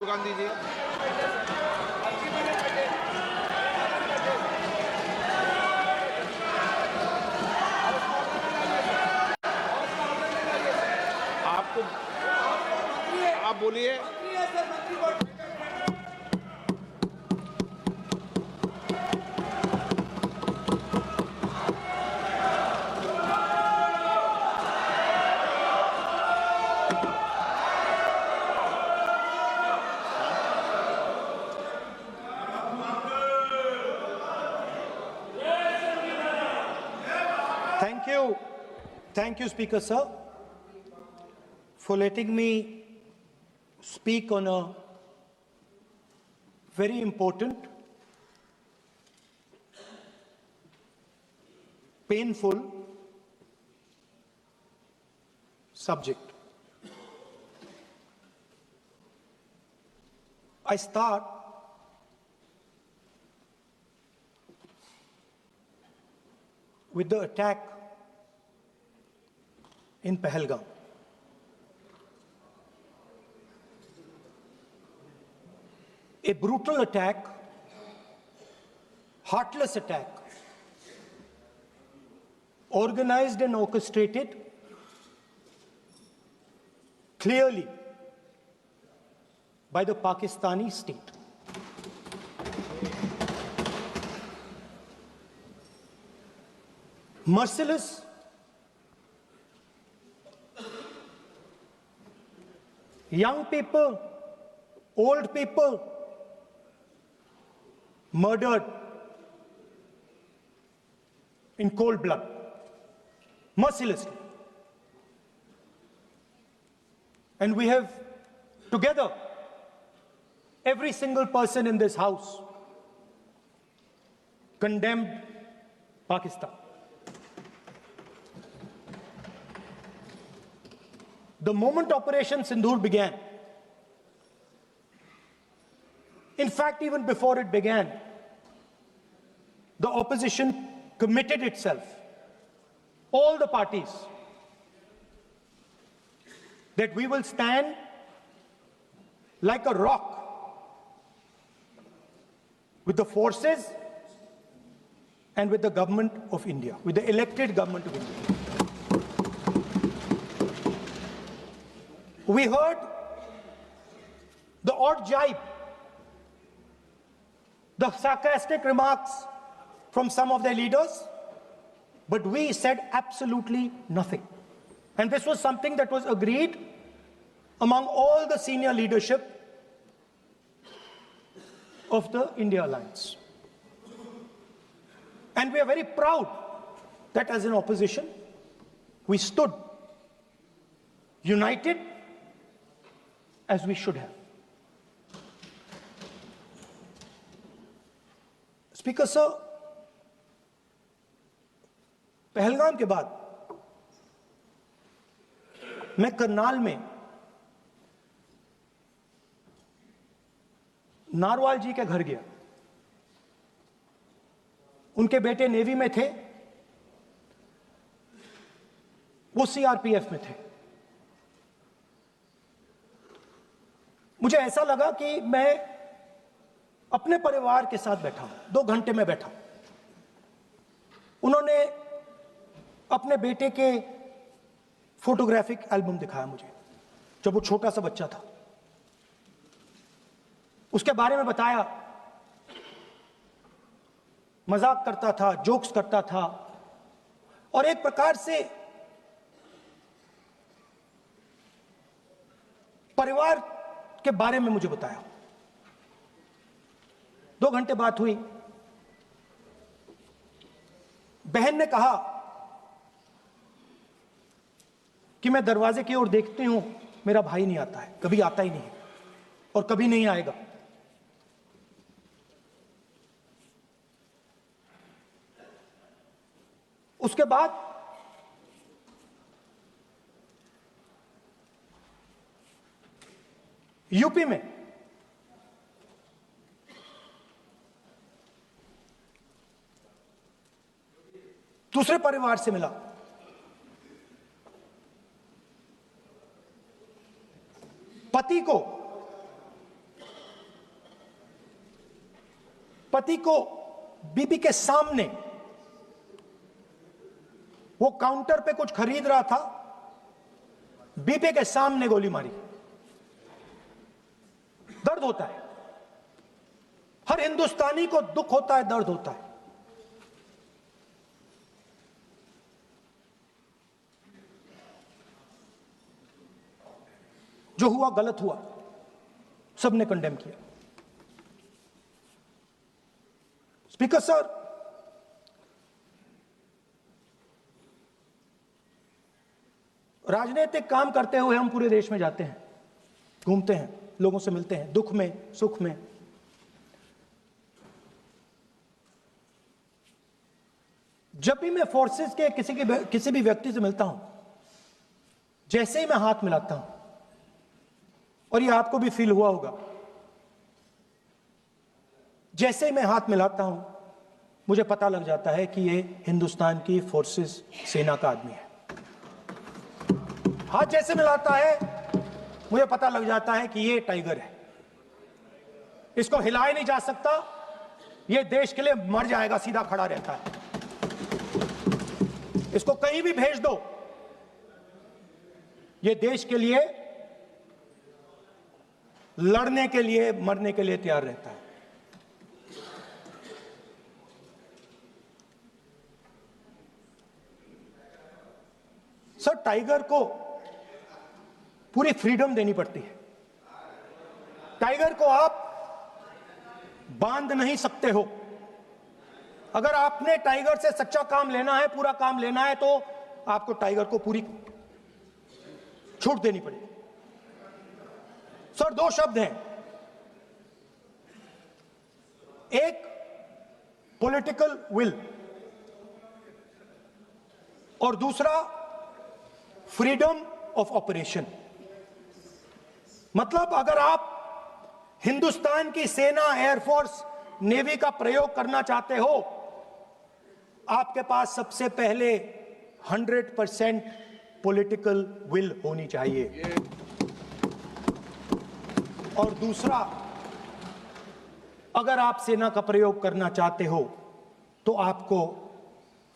गांधी जी। आपको आप बोलिए। Thank you, Speaker Sir, for letting me speak on a very important, painful subject. I start with the attack in Pahalgam. A brutal attack, heartless attack, organized and orchestrated clearly by the Pakistani state. Merciless, young people, old people murdered in cold blood, mercilessly. And we have together, every single person in this house, condemned Pakistan. The moment Operation Sindoor began, in fact, even before it began, the opposition committed itself, all the parties, that we will stand like a rock with the forces and with the government of India, with the elected government of India. We heard the odd jibe, the sarcastic remarks from some of their leaders, but we said absolutely nothing. And this was something that was agreed among all the senior leadership of the India Alliance. And we are very proud that as an opposition, we stood united as we should have. Speaker Sir, Pahalgam के बाद मैं करनाल में narwhal जी के घर गया। उनके बेटे navy में थे, वो सीआरपीएफ में थे। मुझे ऐसा लगा कि मैं अपने परिवार के साथ बैठा हूं। 2 घंटे में बैठा। उन्होंने अपने बेटे के फोटोग्राफिक एल्बम दिखाया मुझे, जब वो छोटा सा बच्चा था। उसके बारे में बताया, मजाक करता था, जोक्स करता था, और एक प्रकार से परिवार के बारे में मुझे बताया। 2 घंटे बात हुई। बहन ने कहा कि मैं दरवाजे की ओर देखती हूं, मेरा भाई नहीं आता है, कभी आता ही नहीं है और कभी नहीं आएगा। उसके बाद यूपी में दूसरे परिवार से मिला। पति को पति को बीबी के सामने, वो काउंटर पे कुछ खरीद रहा था, बीबी के सामने गोली मारी। दर्द होता है, हर हिंदुस्तानी को दुख होता है, दर्द होता है। जो हुआ गलत हुआ, सबने कंडेम किया। स्पीकर सर, राजनीतिक काम करते हुए हम पूरे देश में जाते हैं, घूमते हैं, लोगों से मिलते हैं, दुख में सुख में। जब भी मैं फोर्सेस के किसी भी व्यक्ति से मिलता हूं, जैसे ही मैं हाथ मिलाता हूं, और ये आपको भी फील हुआ होगा, जैसे ही मैं हाथ मिलाता हूं मुझे पता लग जाता है कि ये हिंदुस्तान की फोर्सेस सेना का आदमी है। हाथ जैसे मिलाता है मुझे पता लग जाता है कि ये टाइगर है, इसको हिलाया नहीं जा सकता, ये देश के लिए मर जाएगा, सीधा खड़ा रहता है। इसको कहीं भी भेज दो, ये देश के लिए लड़ने के लिए, मरने के लिए तैयार रहता है। सर, टाइगर को पूरी फ्रीडम देनी पड़ती है। टाइगर को आप बांध नहीं सकते हो। अगर आपने टाइगर से सच्चा काम लेना है, पूरा काम लेना है, तो आपको टाइगर को पूरी छूट देनी पड़ेगी। सर, दो शब्द हैं, एक पॉलिटिकल विल और दूसरा फ्रीडम ऑफ ऑपरेशन। मतलब अगर आप हिंदुस्तान की सेना, एयरफोर्स, नेवी का प्रयोग करना चाहते हो, आपके पास सबसे पहले 100% पॉलिटिकल विल होनी चाहिए, और दूसरा, अगर आप सेना का प्रयोग करना चाहते हो तो आपको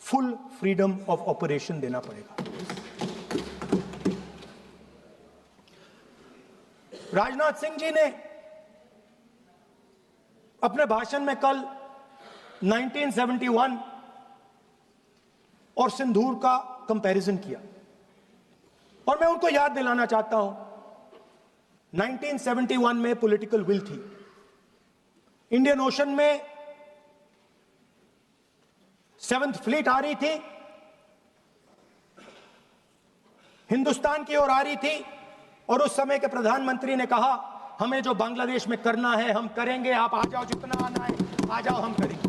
फुल फ्रीडम ऑफ ऑपरेशन देना पड़ेगा। राजनाथ सिंह जी ने अपने भाषण में कल 1971 और सिंदूर का कंपैरिजन किया, और मैं उनको याद दिलाना चाहता हूं, 1971 में पॉलिटिकल विल थी, इंडियन ओशन में 7th फ्लीट आ रही थी, हिंदुस्तान की ओर आ रही थी, और उस समय के प्रधानमंत्री ने कहा, हमें जो बांग्लादेश में करना है हम करेंगे, आप आ जाओ, जितना आना है आ जाओ, हम करेंगे।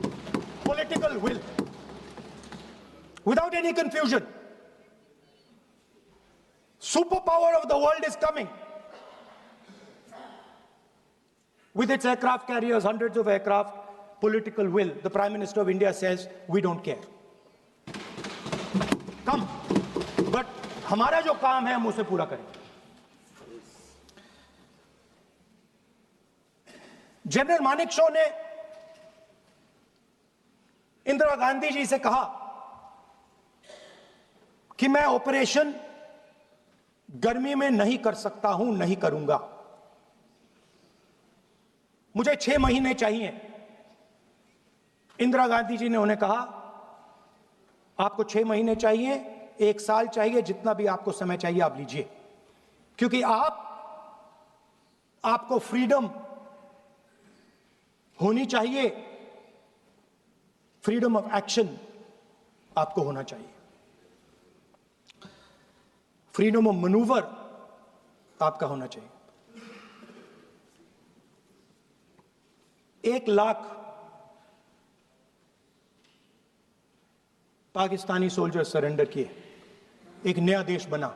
Political will, without any confusion. Super power of the world is coming with its aircraft carriers, hundreds of aircraft, political will. The Prime Minister of India says, we don't care. Come. But हमारा जो काम है हम उसे पूरा करेंगे। General Manekshaw ने इंदिरा गांधी जी से कहा कि मैं ऑपरेशन गर्मी में नहीं कर सकता हूं, नहीं करूंगा, मुझे 6 महीने चाहिए। इंदिरा गांधी जी ने उन्हें कहा, आपको 6 महीने चाहिए, 1 साल चाहिए, जितना भी आपको समय चाहिए आप लीजिए, क्योंकि आपको फ्रीडम होनी चाहिए, फ्रीडम ऑफ एक्शन आपको होना चाहिए, फ्रीडम ऑफ मैनूवर आपका होना चाहिए। 1 लाख पाकिस्तानी सोल्जर सरेंडर किए, एक नया देश बना।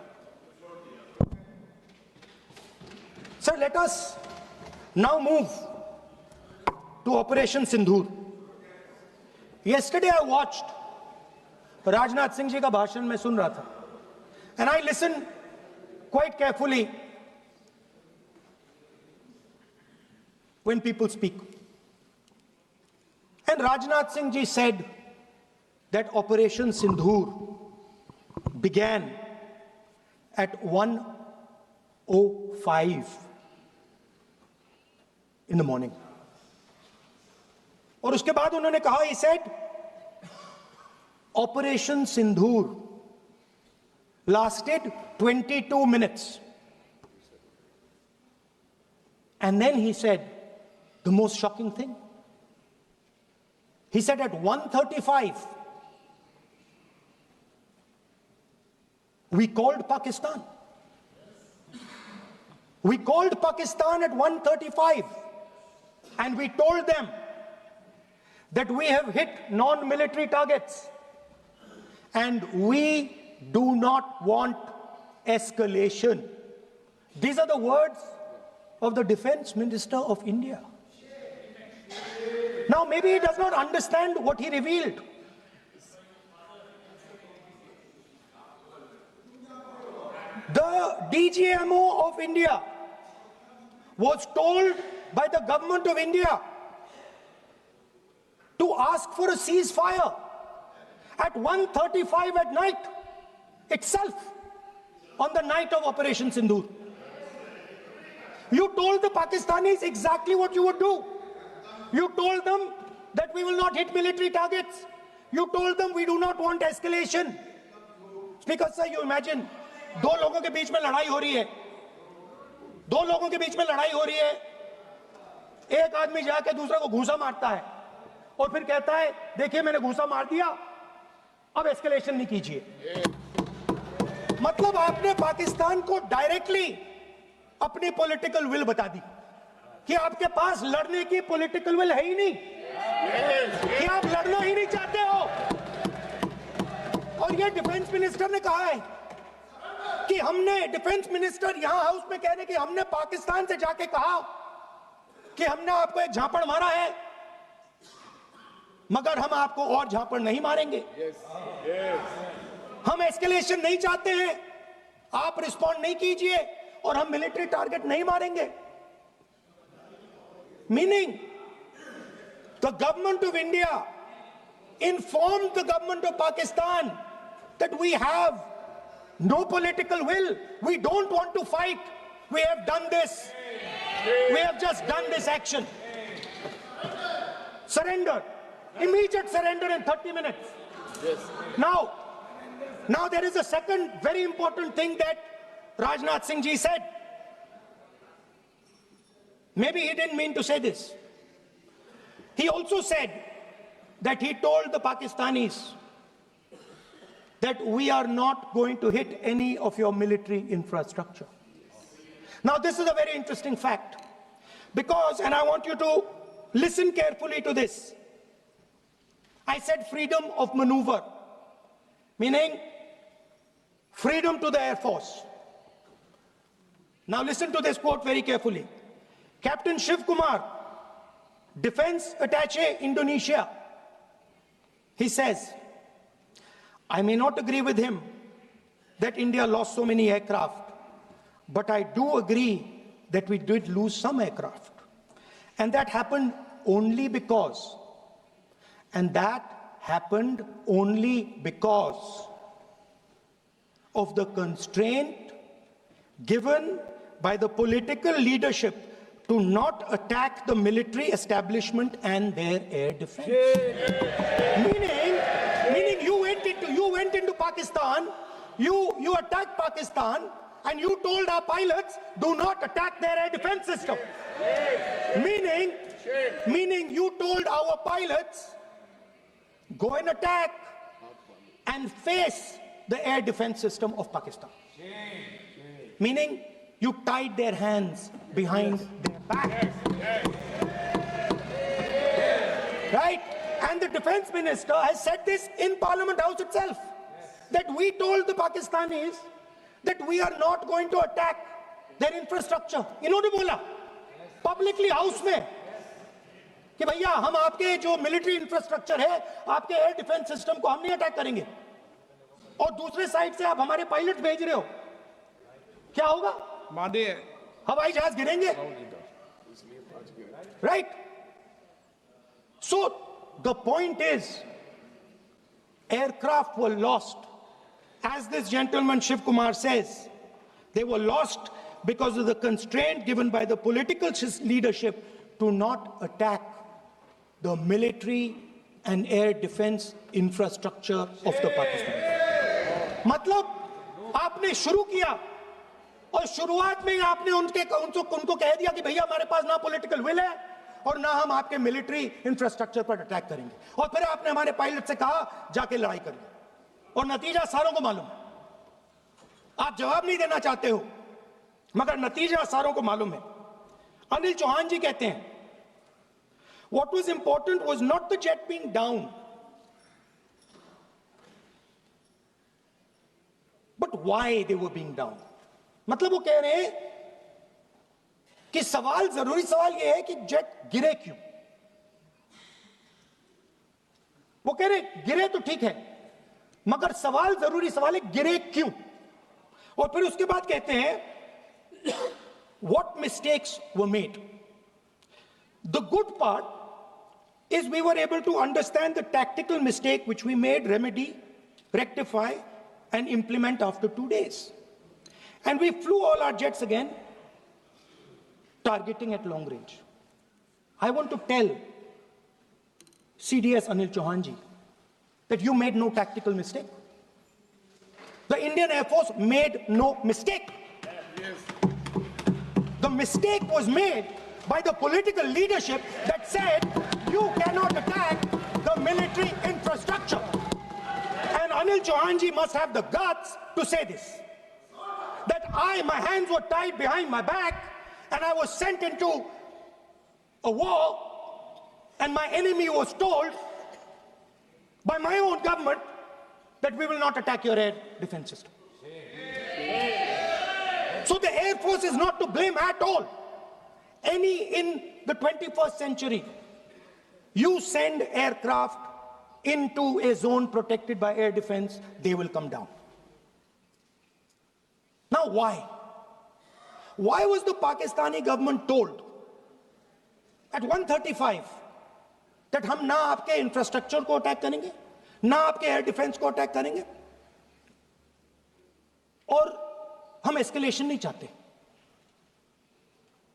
Sir, let us now move to Operation Sindoor. Yesterday I watched Rajnath Singh ji का भाषण में सुन रहा था, and I listened quite carefully when people speak. then Rajnath Singh ji said that Operation Sindhur began at 1:05 in the morning. और उसके बाद उन्होंने कहा, he said, Operation Sindhur lasted 22 minutes. And then he said the most shocking thing. He said at 1:35, we called Pakistan. We called Pakistan at 1:35 and we told them that we have hit non-military targets and we do not want escalation. These are the words of the Defense Minister of India. Now, maybe he does not understand what he revealed. The DGMO of India was told by the government of India to ask for a ceasefire at 1:35 at night itself, on the night of Operation Sindhur. You told the Pakistanis exactly what you would do. You told them that we will not hit military targets. You told them we do not want escalation. Speaker sir, you imagine, दो लोगों के बीच में लड़ाई हो रही है, दो लोगों के बीच में लड़ाई हो रही है, एक आदमी जाके दूसरे को घूसा मारता है और फिर कहता है देखिए मैंने घूसा मार दिया, अब एस्केलेशन नहीं कीजिए. मतलब आपने पाकिस्तान को डायरेक्टली अपनी पॉलिटिकल विल बता दी कि आपके पास लड़ने की पॉलिटिकल विल है ही नहीं, कि आप लड़ना ही नहीं चाहते हो. और ये डिफेंस मिनिस्टर ने कहा है कि हमने, डिफेंस मिनिस्टर यहां हाउस में कह रहे कि हमने पाकिस्तान से जाके कहा कि हमने आपको एक झापड़ मारा है मगर हम आपको और झापड़ नहीं मारेंगे. हम एस्केलेशन नहीं चाहते हैं, आप रिस्पॉन्ड नहीं कीजिए और हम मिलिट्री टारगेट नहीं मारेंगे. Meaning the government of India informed the government of Pakistan that we have no political will, we don't want to fight, we have done this, we have just done this action. Surrender, immediate surrender in 30 minutes. Now there is a second very important thing that Rajnath Singh ji said. Maybe he didn't mean to say this. He also said that he told the Pakistanis that we are not going to hit any of your military infrastructure. Now this is a very interesting fact because, and I want you to listen carefully to this. I said freedom of maneuver, meaning freedom to the Air Force. Now listen to this quote very carefully. Captain Shiv Kumar, Defense Attaché, Indonesia, he says, I may not agree with him that India lost so many aircraft, but I do agree that we did lose some aircraft. And that happened only because, of the constraint given by the political leadership to not attack the military establishment and their air defense. Meaning you went into Pakistan, you attacked Pakistan, and you told our pilots, do not attack their air defense system. Meaning you told our pilots, go and attack and face the air defense system of Pakistan. Meaning you tied their hands behind their back. Right? And the defense minister has said this in Parliament House itself, that we told the Pakistanis that we are not going to attack their infrastructure. इन्होंने बोला publicly house में कि भैया हम आपके जो military infrastructure है, आपके एयर डिफेंस सिस्टम को हम नहीं अटैक करेंगे, और दूसरे साइड से आप हमारे पायलट भेज रहे हो, क्या होगा? मानिए हवाई जहाज गिरेंगे. Right? So The point is, aircraft were lost. As this gentleman Shiv Kumar says, they were lost because of the constraint given by the political leadership to not attack the military and air defense infrastructure of the Pakistan. मतलब आपने शुरू किया और शुरुआत में आपने उनको कह दिया कि भैया हमारे पास ना पॉलिटिकल विल है और ना हम आपके मिलिट्री इंफ्रास्ट्रक्चर पर अटैक करेंगे, और फिर आपने हमारे पायलट से कहा जाके लड़ाई करिए, और नतीजा सारों को मालूम है। आप जवाब नहीं देना चाहते हो, मगर नतीजा सारों को मालूम है। अनिल चौहान जी कहते हैं, what was important was not the jet being down, but why they were being down. मतलब वो कह रहे हैं कि जरूरी सवाल ये है कि जेट गिरे क्यों। वो कह रहे गिरे तो ठीक है, मगर जरूरी सवाल है गिरे क्यों। और फिर उसके बाद कहते हैं what mistakes were made. The good part is we were able to understand the tactical mistake which we made, remedy, rectify and implement after 2 days. And we flew all our jets again, targeting at long range. I want to tell CDS Anil Chauhan ji that you made no tactical mistake. The Indian Air Force made no mistake. The mistake was made by the political leadership that said you cannot attack the military infrastructure. And Anil Chauhan ji must have the guts to say this, that my hands were tied behind my back and I was sent into a war, and my enemy was told by my own government that we will not attack your air defense system. So the Air Force is not to blame at all. In the 21st century, you send aircraft into a zone protected by air defense, they will come down. Now why? Why was the Pakistani government told at 1:35 that हम ना आपके infrastructure को attack करेंगे, ना आपके air defence को attack करेंगे, और हम एस्केलेशन नहीं चाहते?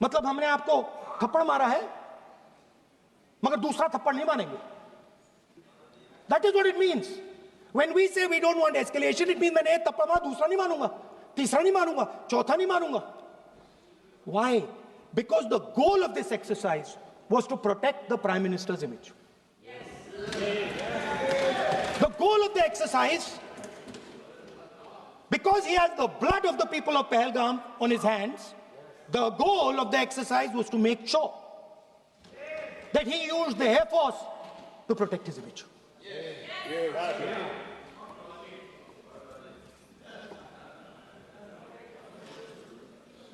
मतलब हमने आपको थप्पड़ मारा है मगर दूसरा थप्पड़ नहीं मारेंगे. That is what it means. When we say we don't want escalation, it means मैंने एक थप्पड़ मारा, दूसरा नहीं मारूंगा, तीसरा नहीं मारूंगा, चौथा नहीं मारूंगा. Why? Because the goal of this exercise was to protect the Prime Minister's image. The goal of the exercise, because he has the blood of the people of Pahalgam on his hands, the goal of the exercise was to make sure that he used the Air Force to protect his image.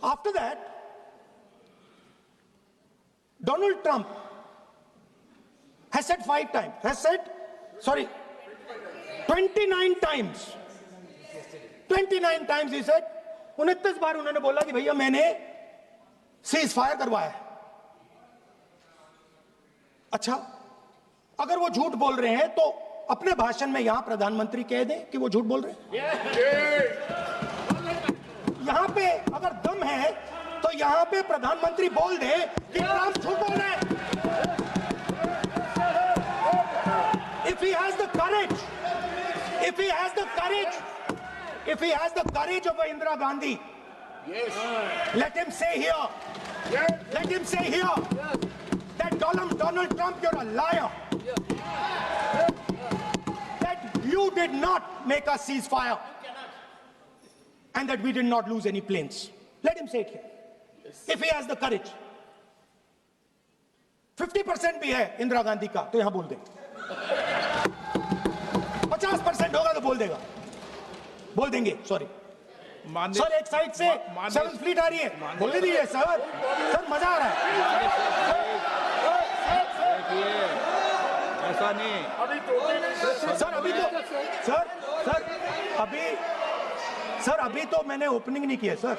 After that, Donald Trump has said 29 times. 29 times he said, 29 बार उन्होंने बोला कि भैया मैंने cease fire करवाया. अच्छा, अगर वो झूठ बोल रहे हैं तो अपने भाषण में यहां प्रधानमंत्री कह दें कि वो झूठ बोल रहे हैं. यहां पे अगर दम है तो यहां पे प्रधानमंत्री बोल दे कि ट्रंप झूठ बोल रहे हैं. If he has the courage, if he has the courage of Indira Gandhi, let him say here, that Donald Trump, you're a liar. That you did not make a ceasefire and that we did not lose any planes. Let him say it here. If he has the courage. 50% भी है इंदिरा गांधी का तो यहां बोल दे. 50% होगा तो बोल देंगे. सॉरी सर, एक साइड से 7th फ्लीट आ रही है, बोलने दीजिए सर. मजा आ रहा है. ऐसा नहीं सर अभी तो मैंने ओपनिंग नहीं किया सर.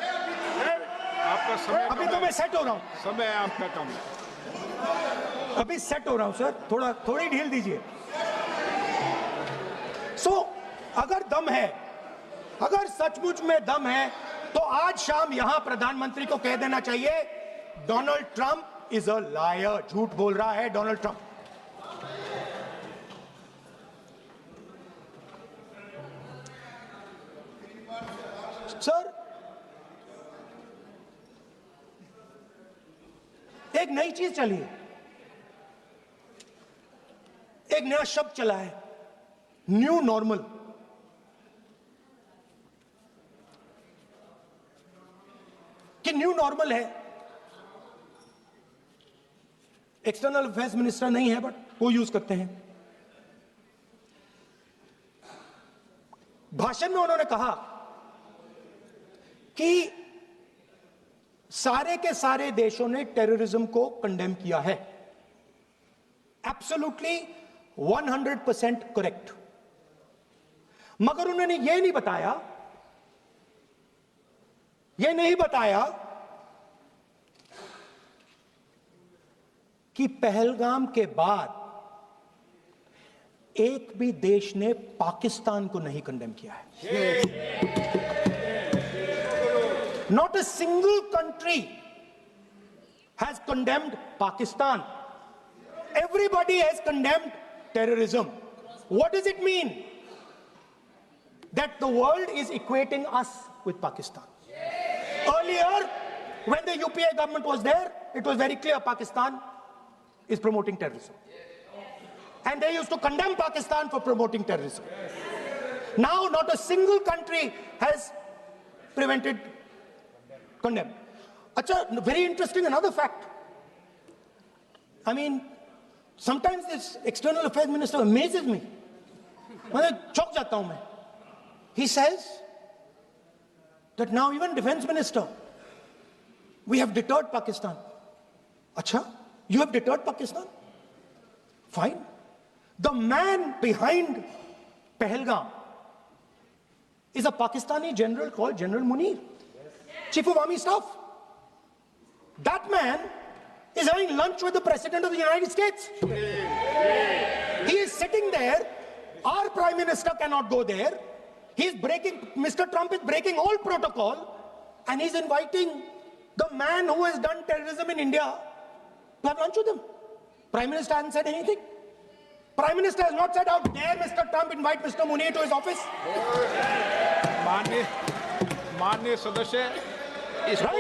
आपका समय अभी तो मैं सेट हो रहा हूं. समय आपका कम है. अभी सेट हो रहा हूं सर, थोड़ी ढील दीजिए। अगर दम है, अगर सचमुच में दम है, तो आज शाम यहां प्रधानमंत्री को कह देना चाहिए, Donald Trump is a liar, झूठ बोल रहा है डोनाल्ड ट्रंप। सर, एक नई चीज चली है, एक नया शब्द चला है, न्यू नॉर्मल। कि न्यू नॉर्मल है, एक्सटर्नल अफेयर्स मिनिस्टर नहीं है, बट वो यूज करते हैं। भाषण में उन्होंने कहा कि सारे के सारे देशों ने टेररिज्म को कंडेम किया है। Absolutely 100% correct. मगर उन्होंने यह नहीं बताया कि पहलगाम के बाद एक भी देश ने पाकिस्तान को नहीं कंडेम किया है। Not a single country has condemned Pakistan. Everybody has condemned terrorism. What does it mean? That the world is equating us with Pakistan. Earlier, when the UPA government was there, it was very clear Pakistan is promoting terrorism. And they used to condemn Pakistan for promoting terrorism. Now, not a single country has condemned. Acha, very interesting, another fact. I mean, sometimes this external affairs minister amazes me. चौंक जाता हूं मैं. He says that now even defense minister, we have deterred Pakistan. Acha, you have deterred Pakistan? Fine. The man behind Pahalgam is a Pakistani general called General Munir, Chief of Army Staff. That man is having lunch with the President of the United States. He is sitting there. Our Prime Minister cannot go there. Mr. Trump is breaking all protocol, and he's inviting the man who has done terrorism in India to have lunch with him. Prime Minister hasn't said anything. Prime Minister has not said, how dare Mr. Trump invite Mr. Munir to his office. माननीय सदस्य, इसको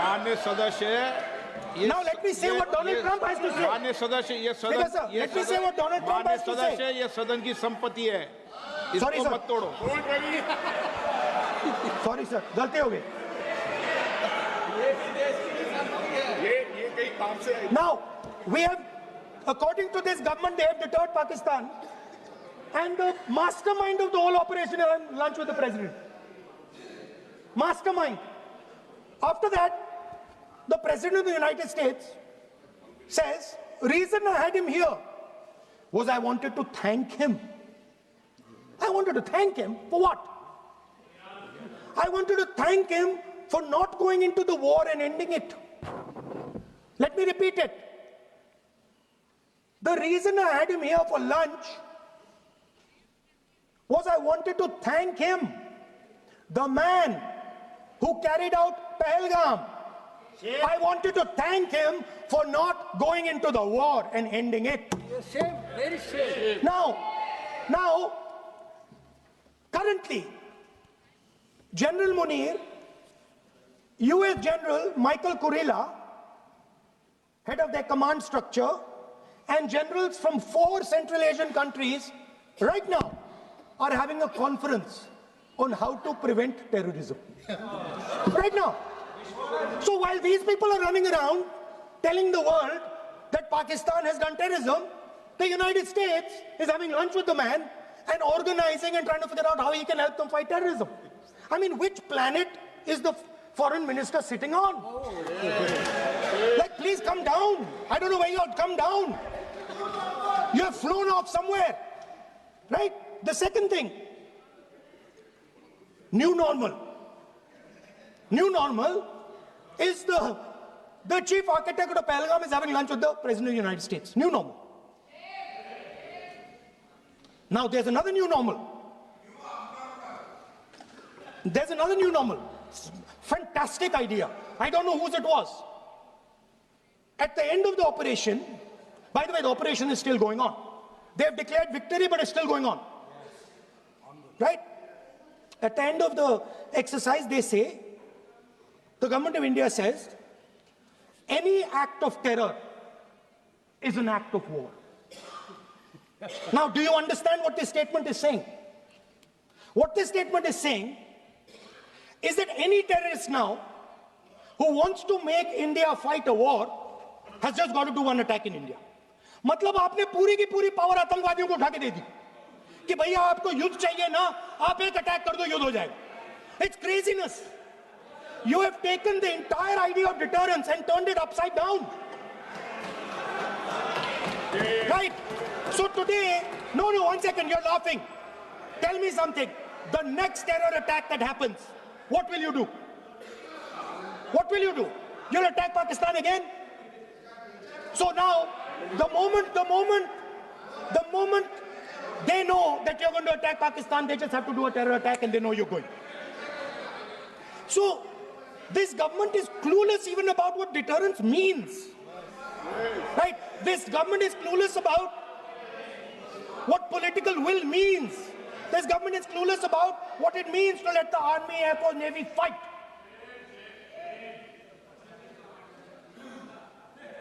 माननीय सदस्य, now let me say what Donald Trump has to say. माननीय सदस्य, ये सदन, let me say what Donald Trump has to say. सदस्य, ये सदन की संपत्ति है, इसको मत तोड़ो. Sorry sir, गलती हो गई. Now we have, according to this government, they have deterred Pakistan, and the mastermind of the whole operation is having lunch with the president. Mastermind. After that, the President of the United States says, reason I had him here was I wanted to thank him. I wanted to thank him for what? I wanted to thank him for not going into the war and ending it. Let me repeat it. The reason I had him here for lunch was I wanted to thank him, the man who carried out Pahalgam. I wanted to thank him for not going into the war and ending it. Shame, very shame. Now, currently, General Munir, US General Michael Kurilla, head of their command structure, and generals from 4 Central Asian countries right now are having a conference on how to prevent terrorism. Right now. So while these people are running around telling the world that Pakistan has done terrorism, the United States is having lunch with the man and organizing and trying to figure out how he can help them fight terrorism. I mean, which planet is the foreign minister sitting on? Like, please come down. I don't know where you are. Come down. You have flown off somewhere. Right? The second thing, new normal. New normal is the The chief architect of Pahalgam is having lunch with the President of the United States. New normal. Now there's another new normal. There's another new normal. Fantastic idea. I don't know whose it was. At the end of the operation, by the way, the operation is still going on. They have declared victory, but it's still going on. Right? At the end of the exercise, they say, the government of India says, any act of terror is an act of war. Now, do you understand what this statement is saying? What this statement is saying is that any terrorist now who wants to make India fight a war has just got to do one attack in India. मतलब आपने पूरी की पूरी power आतंकवादियों को उठा के दे दी कि भैया आपको युद्ध चाहिए ना, आप एक अटैक कर दो, युद्ध हो जाएगा. It's craziness. You have taken the entire idea of deterrence and turned it upside down. Right? So today, no, one second, you're laughing. Tell me something. The next terror attack that happens, what will you do? What will you do? You'll attack Pakistan again? So now, the moment they know that you're going to attack Pakistan, they just have to do a terror attack and they know you're going. So, this government is clueless even about what deterrence means. Right? This government is clueless about what political will means. This government is clueless about what it means to let the Army, Air Force, Navy fight.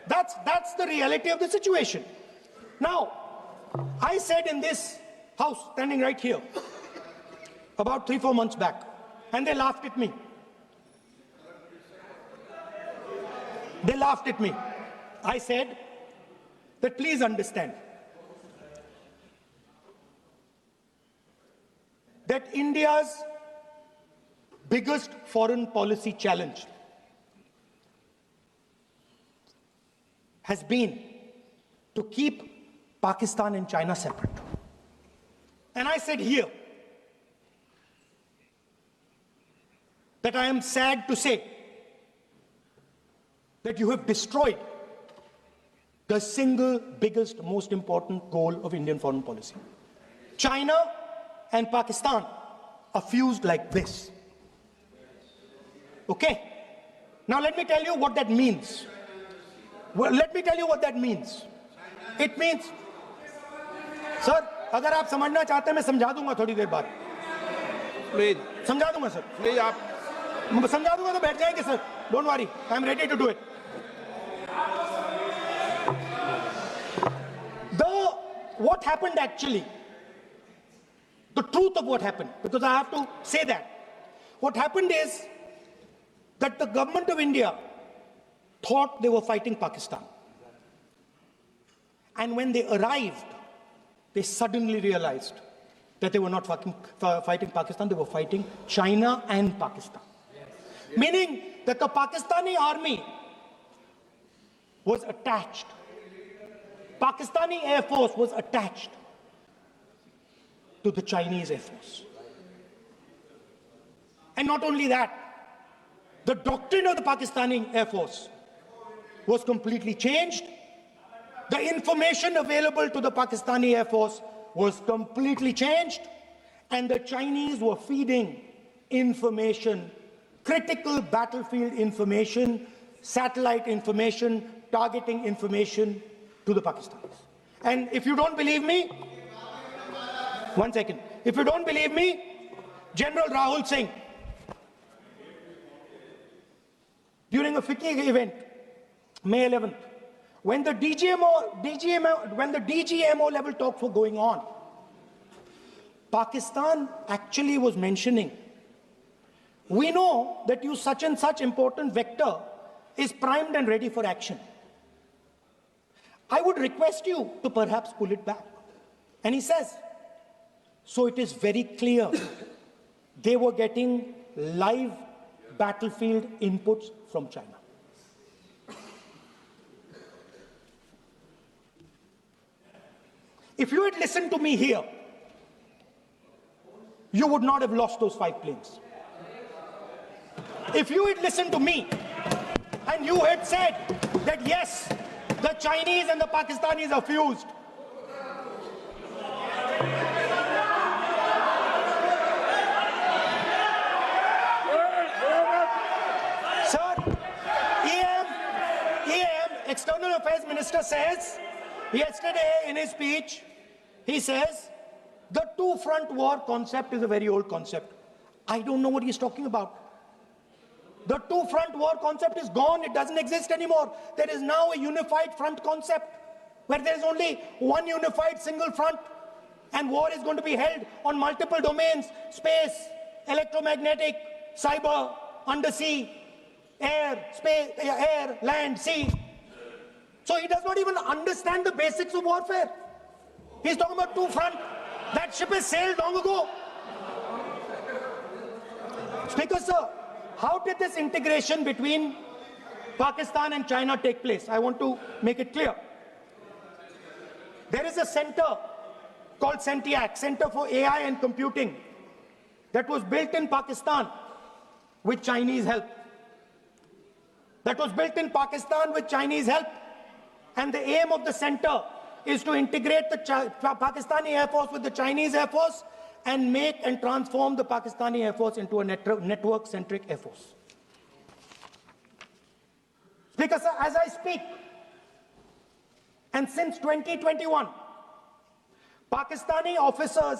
That's the reality of the situation. Now, I said in this house, standing right here, about 3-4 months back, and they laughed at me. They laughed at me. I said that please understand that India's biggest foreign policy challenge has been to keep Pakistan and China separate. And I said here that I am sad to say that you have destroyed the single biggest, most important goal of Indian foreign policy. China and Pakistan are fused like this. Okay? Now let me tell you what that means. Well, let me tell you what that means. It means, sir, अगर आप समझना चाहते हैं मैं समझा दूंगा थोड़ी देर बाद. Please, समझा दूंगा सर. please, आप समझा दूंगा तो बैठ जाएंगे sir. Don't worry, I am ready to do it. What happened actually, the truth of what happened, because I have to say that. What happened is that the government of India thought they were fighting Pakistan. And when they arrived, they suddenly realized that they were not fighting Pakistan, they were fighting China and Pakistan. Yes. Meaning that the Pakistani army was attached. Pakistani Air Force was attached to the Chinese Air Force. And not only that, the doctrine of the Pakistani Air Force was completely changed. The information available to the Pakistani Air Force was completely changed. And the Chinese were feeding information, critical battlefield information, satellite information, targeting information to the Pakistanis. And if you don't believe me, one second. If you don't believe me, General Rahul Singh, during a FICCI event, May 11th, when the DGMO level talks were going on, Pakistan actually was mentioning, we know that you such and such important vector is primed and ready for action. I would request you to perhaps pull it back. And he says, so it is very clear they were getting live battlefield inputs from China. If you had listened to me here, you would not have lost those 5 planes. If you had listened to me, I And you had said that yes, the Chinese and the Pakistanis are fused. Sir, EM, External Affairs Minister says, yesterday in his speech, he says, the two-front war concept is a very old concept. I don't know what he's talking about. The two-front war concept is gone. It doesn't exist anymore. There is now a unified front concept where there is only one unified single front, and war is going to be held on multiple domains: space, electromagnetic, cyber, undersea, air, space, air, land, sea. So he does not even understand the basics of warfare. He's talking about two-front. That ship has sailed long ago. Speaker, sir, how did this integration between Pakistan and China take place? I want to make it clear. There is a center called CENTIAC, Center for AI and Computing, that was built in Pakistan with Chinese help. And the aim of the center is to integrate the Pakistani Air Force with the Chinese Air Force and make and transform the Pakistani Air Force into a network-centric Air Force. Speaker, sir, as I speak, and since 2021, Pakistani officers,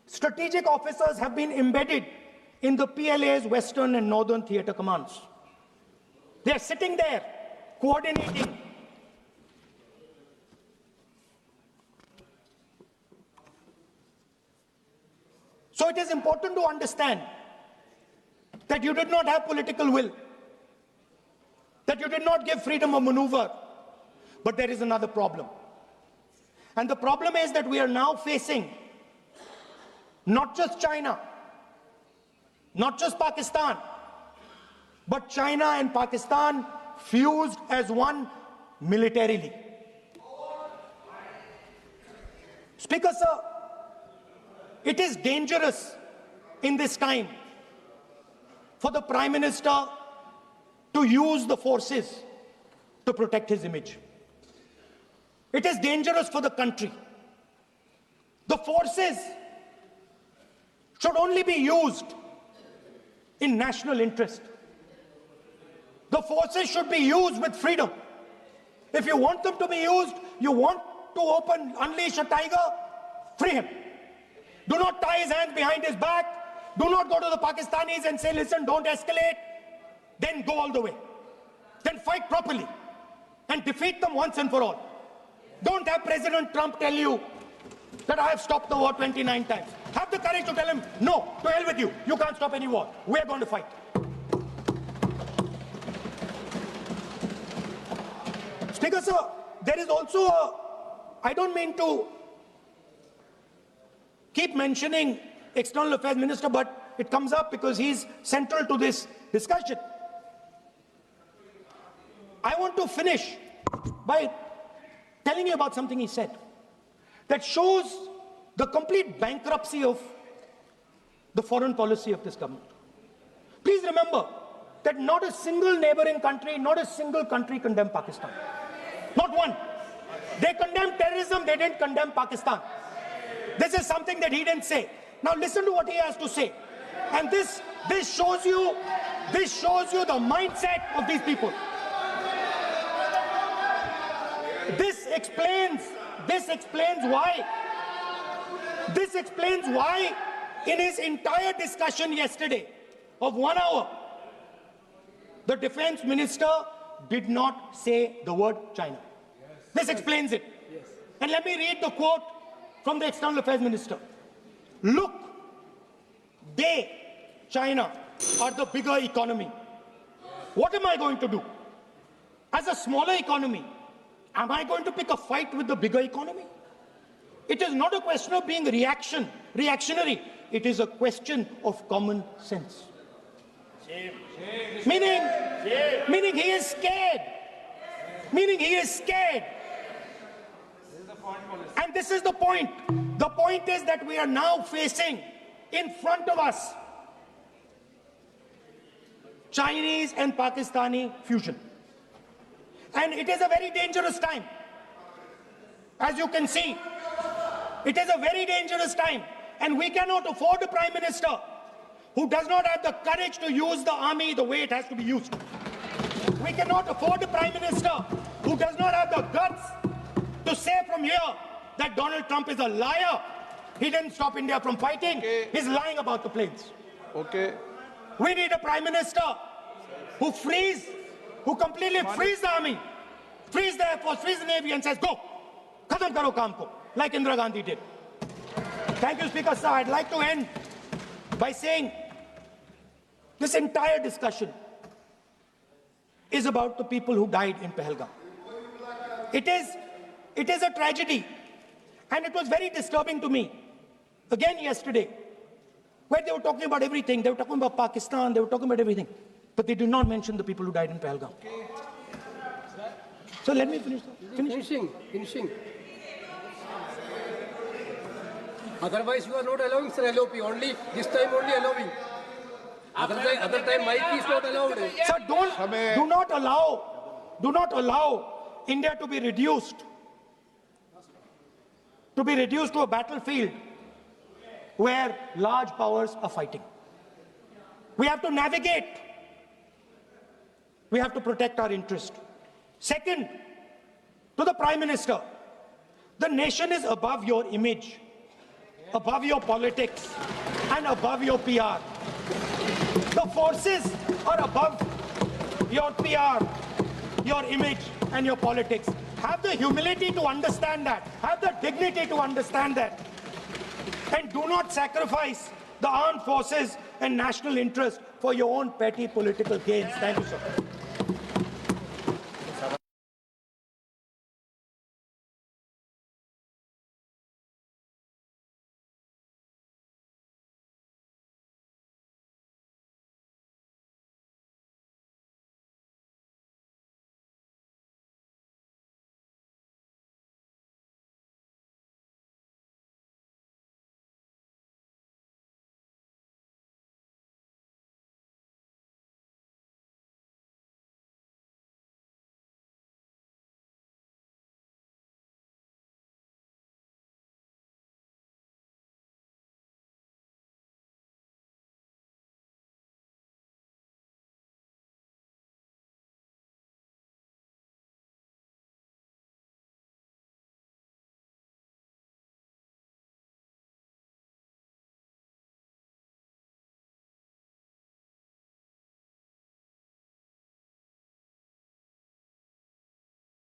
strategic officers, have been embedded in the PLA's Western and Northern Theatre Commands. They are sitting there, coordinating. So it is important to understand that you did not have political will, that you did not give freedom of maneuver. But there is another problem. And the problem is that we are now facing not just China, not just Pakistan, but China and Pakistan fused as one militarily. Speaker, sir, it is dangerous in this time for the Prime Minister to use the forces to protect his image. It is dangerous for the country. The forces should only be used in national interest. The forces should be used with freedom. If you want them to be used, you want to unleash a tiger, free him. Do not tie his hands behind his back. Do not go to the Pakistanis and say, listen, don't escalate. Then go all the way. Then fight properly and defeat them once and for all. Don't have President Trump tell you that I have stopped the war 29 times. Have the courage to tell him, no, to hell with you. You can't stop any war. We're going to fight. Speaker, sir, there is also I don't mean to keep mentioning External Affairs Minister, but it comes up because he's central to this discussion. I want to finish by telling you about something he said that shows the complete bankruptcy of the foreign policy of this government. Please remember that not a single neighboring country, not a single country condemned Pakistan. Not one. They condemned terrorism, they didn't condemn Pakistan. This is something that he didn't say. Now listen to what he has to say. And this shows you the mindset of these people. This explains why in his entire discussion yesterday of 1 hour, the defense minister did not say the word China. This explains it. And let me read the quote from the External Affairs Minister. Look, China, are the bigger economy. What am I going to do? As a smaller economy, am I going to pick a fight with the bigger economy? It is not a question of being reactionary. It is a question of common sense. Meaning he is scared. And this is the point. The point is that we are now facing in front of us Chinese and Pakistani fusion. And it is a very dangerous time. As you can see, it is a very dangerous time. And we cannot afford a prime minister who does not have the courage to use the army the way it has to be used. We cannot afford a prime minister who does not have the guts to say from here that Donald Trump is a liar. He didn't stop India from fighting. Okay. He's lying about the planes. Okay. We need a prime minister who completely frees the army, frees the air force, frees the navy and says, go, khatam karo kaam ko, like Indira Gandhi did. Thank you, Speaker Sir. I'd like to end by saying this entire discussion is about the people who died in Pahalgam. It is a tragedy, and it was very disturbing to me, again yesterday, where they were talking about everything. They were talking about Pakistan, they were talking about everything, but they did not mention the people who died in Pahalgam. So let me finish. Finishing. Otherwise, you are not allowing, sir, LOP. Only this time, only allowing. Other time, mic is not allowed. Sir, do not allow India to be reduced to a battlefield where large powers are fighting. We have to navigate. We have to protect our interest. Second, to the Prime Minister, the nation is above your image, above your politics, and above your PR. The forces are above your PR, your image, and your politics. Have the humility to understand that. Have the dignity to understand that. And do not sacrifice the armed forces and national interest for your own petty political gains. Thank you, sir.